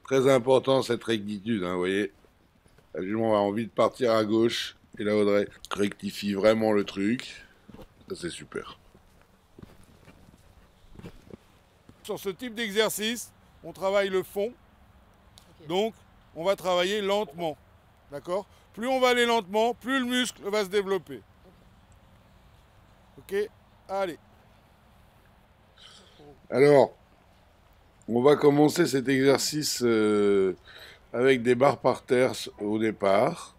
Très important cette rectitude, hein, vous voyez. La jument a envie de partir à gauche et la Audrey rectifie vraiment le truc. Ça c'est super. Sur ce type d'exercice, on travaille le fond, donc on va travailler lentement. D'accord. Plus on va aller lentement, plus le muscle va se développer. Ok. Allez. Alors, on va commencer cet exercice avec des barres par terre au départ.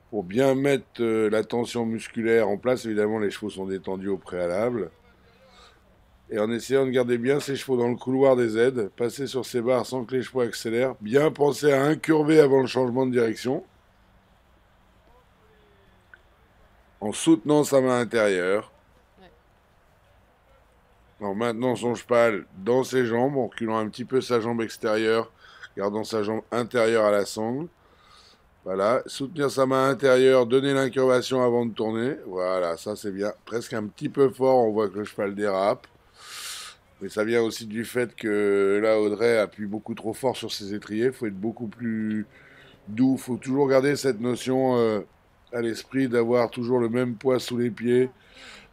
Pour bien mettre la tension musculaire en place, évidemment les chevaux sont détendus au préalable. Et en essayant de garder bien ses chevaux dans le couloir des aides, passer sur ces barres sans que les chevaux accélèrent, bien penser à incurver avant le changement de direction, en soutenant sa main intérieure, en maintenant son cheval dans ses jambes, en reculant un petit peu sa jambe extérieure, gardant sa jambe intérieure à la sangle. Voilà, soutenir sa main intérieure, donner l'incurvation avant de tourner. Voilà, ça c'est bien. Presque un petit peu fort, on voit que le cheval dérape. Mais ça vient aussi du fait que là, Audrey appuie beaucoup trop fort sur ses étriers. Il faut être beaucoup plus doux. Il faut toujours garder cette notion à l'esprit d'avoir toujours le même poids sous les pieds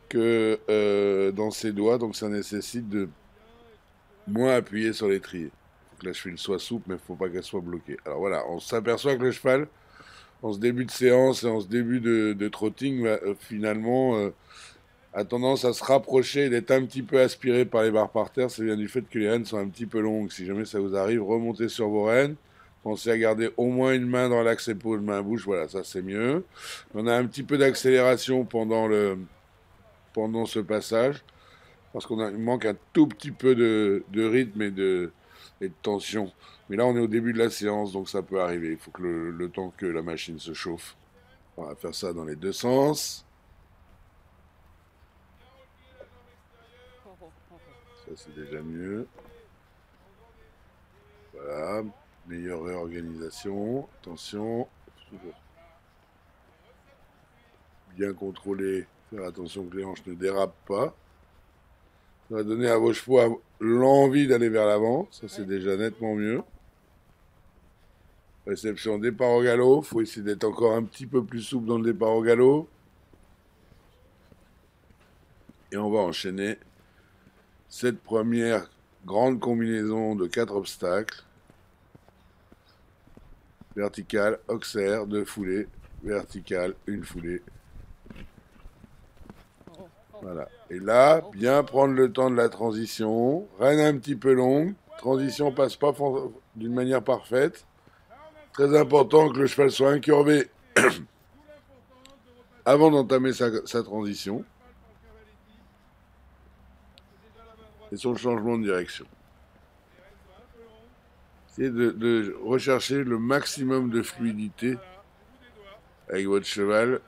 que dans ses doigts. Donc ça nécessite de moins appuyer sur l'étrier. Il faut que la cheville soit souple, mais il ne faut pas qu'elle soit bloquée. Alors voilà, on s'aperçoit que le cheval, en ce début de séance et en ce début de trotting, finalement, a tendance à se rapprocher et d'être un petit peu aspiré par les barres par terre. C'est bien du fait que les rênes sont un petit peu longues. Si jamais ça vous arrive, remontez sur vos rênes. Pensez à garder au moins une main dans l'axe épaule, main bouche. Voilà, ça c'est mieux. On a un petit peu d'accélération pendant ce passage parce il manque un tout petit peu de rythme et de tension. Mais là, on est au début de la séance, donc ça peut arriver. Il faut que le temps que la machine se chauffe. On va faire ça dans les deux sens. Ça, c'est déjà mieux. Voilà. Meilleure réorganisation. Attention. Toujours bien contrôler. Faire attention que les hanches ne dérapent pas. Ça va donner à vos chevaux l'envie d'aller vers l'avant. Ça, c'est déjà nettement mieux. Réception départ au galop. Il faut essayer d'être encore un petit peu plus souple dans le départ au galop. Et on va enchaîner cette première grande combinaison de 4 obstacles. Verticale, auxerre, 2 foulées. Verticale, une foulée. Voilà. Et là, bien prendre le temps de la transition. Reine un petit peu longue. Transition passe pas d'une manière parfaite. Très important que le cheval soit incurvé avant d'entamer sa transition. Et son changement de direction. C'est de rechercher le maximum de fluidité avec votre cheval.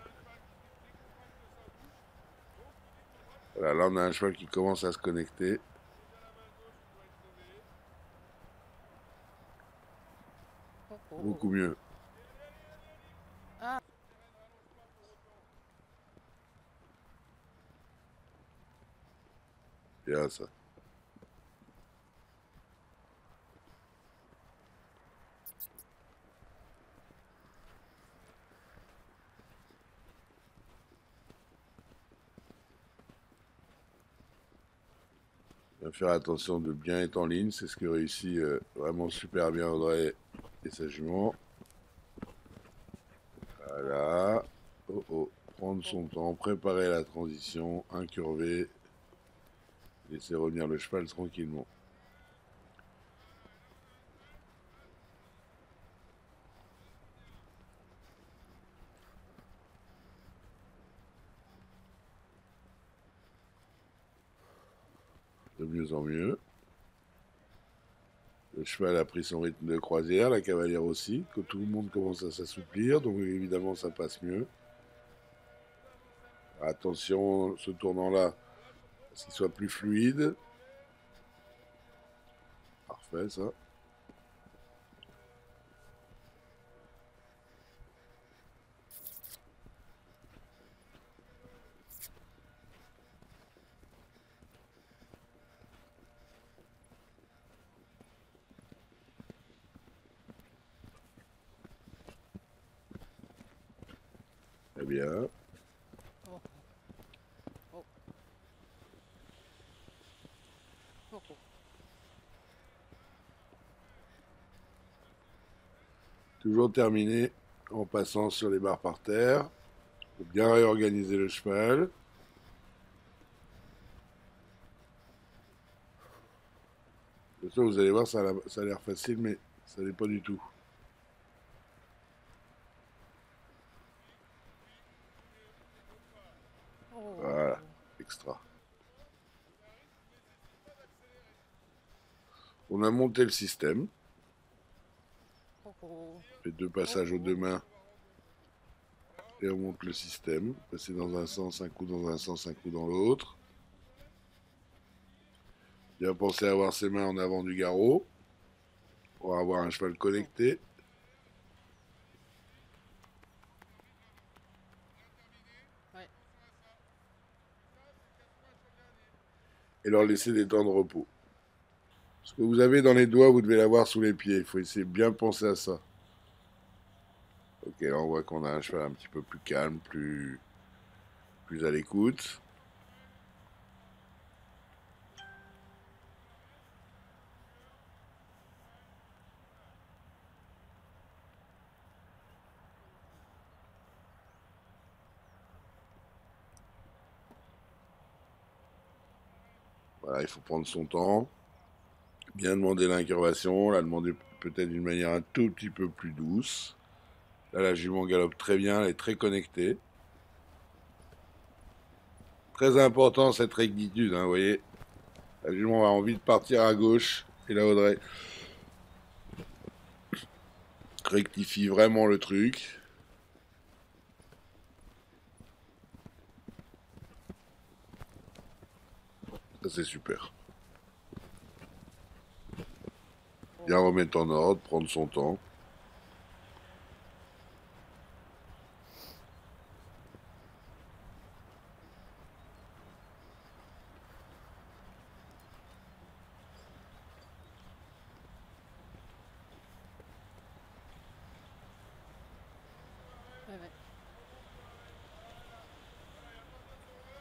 Voilà, là on a un cheval qui commence à se connecter. Beaucoup mieux. Bien ça. Faire attention de bien être en ligne, c'est ce que réussit vraiment super bien Audrey et sa jument. Voilà. Oh oh. Prendre son temps, préparer la transition, incurver, laisser revenir le cheval tranquillement. De mieux en mieux. Le cheval a pris son rythme de croisière, la cavalière aussi, que tout le monde commence à s'assouplir, donc évidemment ça passe mieux. Attention, ce tournant-là, à ce qu'il soit plus fluide. Parfait ça. Très bien. Oh. Oh. Oh, oh. Toujours terminé en passant sur les barres par terre. Faut bien réorganiser le cheval. Ça, vous allez voir, ça a l'air facile, mais ça l'est pas du tout. Oh. Voilà, extra. On a monté le système. Oh, oh. Fait 2 passages aux 2 mains. Et on monte le système. Passer dans un sens, un coup dans un sens, un coup dans l'autre. Bien penser à avoir ses mains en avant du garrot. Pour avoir un cheval connecté. Ouais. Et leur laisser des temps de repos. Ce que vous avez dans les doigts, vous devez l'avoir sous les pieds. Il faut essayer de bien penser à ça. Ok, là on voit qu'on a un cheval un petit peu plus calme, plus à l'écoute. Voilà, il faut prendre son temps. Bien demander l'incurvation, la demander peut-être d'une manière un tout petit peu plus douce. Là, la jument galope très bien, elle est très connectée. Très important cette rectitude, hein, vous voyez. La jument a envie de partir à gauche, et là, Audrey rectifie vraiment le truc. Ça, c'est super. Bien remettre en ordre, prendre son temps. Ouais, ouais.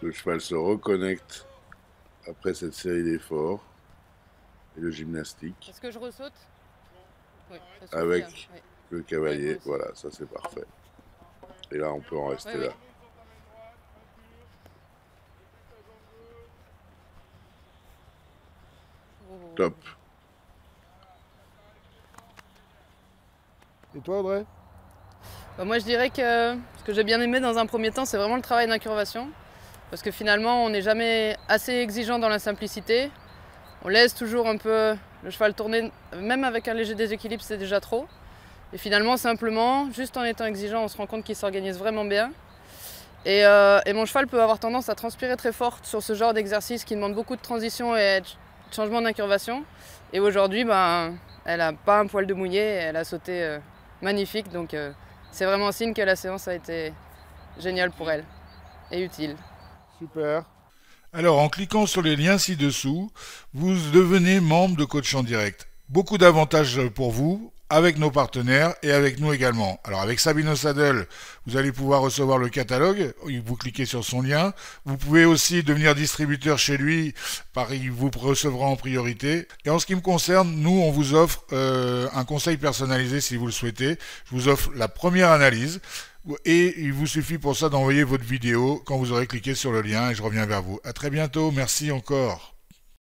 Le cheval se reconnecte après cette série d'efforts et le gymnastique Est-ce que je ressaute? Oui, ça suffit, avec hein. Ouais. le Ouais, cavalier. moi aussi. Voilà, ça c'est parfait. Et là, on peut en rester Ouais, là. Oh. Top. Et toi, Audrey? Bah, moi je dirais que ce que j'ai bien aimé dans un premier temps, c'est vraiment le travail d'incurvation. Parce que finalement, on n'est jamais assez exigeant dans la simplicité. On laisse toujours un peu le cheval tourner, même avec un léger déséquilibre, c'est déjà trop. Et finalement, simplement, juste en étant exigeant, on se rend compte qu'il s'organise vraiment bien. Et mon cheval peut avoir tendance à transpirer très fort sur ce genre d'exercice qui demande beaucoup de transition et de changement d'incurvation. Et aujourd'hui, ben, elle n'a pas un poil de mouillé, elle a sauté magnifique. Donc c'est vraiment un signe que la séance a été géniale pour elle et utile. Super. Alors, en cliquant sur les liens ci-dessous, vous devenez membre de Coach en Direct. Beaucoup d'avantages pour vous, avec nos partenaires et avec nous également. Alors, avec Sabino Saddle, vous allez pouvoir recevoir le catalogue. Vous cliquez sur son lien. Vous pouvez aussi devenir distributeur chez lui. Il vous recevra en priorité. Et en ce qui me concerne, nous, on vous offre un conseil personnalisé si vous le souhaitez. Je vous offre la première analyse. Et il vous suffit pour ça d'envoyer votre vidéo quand vous aurez cliqué sur le lien et je reviens vers vous. À très bientôt, merci encore.